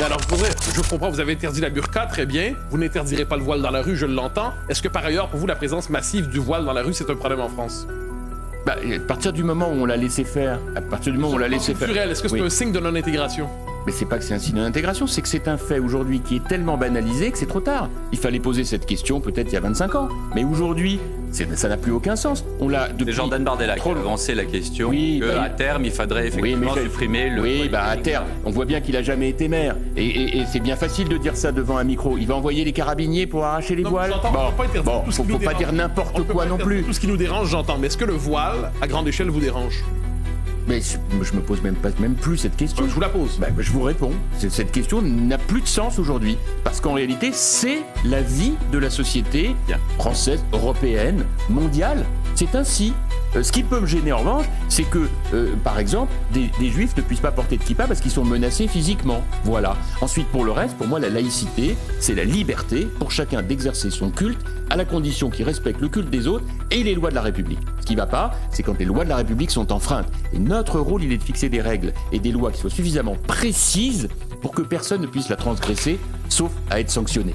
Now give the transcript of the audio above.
Mais alors, pour vrai, je comprends, vous avez interdit la burqa, très bien. Vous n'interdirez pas le voile dans la rue, je l'entends. Est-ce que par ailleurs, pour vous, la présence massive du voile dans la rue, c'est un problème en France? À partir du moment où on l'a laissé faire, Culturel, est-ce que c'est un signe de non-intégration? Mais c'est pas que c'est un signe d'intégration, c'est que c'est un fait aujourd'hui qui est tellement banalisé que c'est trop tard. Il fallait poser cette question peut-être il y a 25 ans. Mais aujourd'hui, ça n'a plus aucun sens. On l'a depuis... C'est Jordan Bardella qui a avancé la question qu'à terme, il faudrait effectivement supprimer le... Oui, à terme, on voit bien qu'il a jamais été maire. Et c'est bien facile de dire ça devant un micro. Il va envoyer les carabiniers pour arracher les voiles. Faut pas dire n'importe quoi non plus. Tout ce qui nous dérange, j'entends. Mais est-ce que le voile, à grande échelle, vous dérange? Mais je me pose même plus cette question. Je vous la pose. Je vous réponds. Cette question n'a plus de sens aujourd'hui. Parce qu'en réalité, c'est la vie de la société française, européenne, mondiale. C'est ainsi. Ce qui peut me gêner en revanche, c'est que, par exemple, des juifs ne puissent pas porter de kippa parce qu'ils sont menacés physiquement. Voilà. Ensuite, pour le reste, pour moi, la laïcité, c'est la liberté pour chacun d'exercer son culte à la condition qu'il respecte le culte des autres et les lois de la République. Ce qui ne va pas, c'est quand les lois de la République sont enfreintes. Et notre rôle, il est de fixer des règles et des lois qui soient suffisamment précises pour que personne ne puisse la transgresser, sauf à être sanctionné.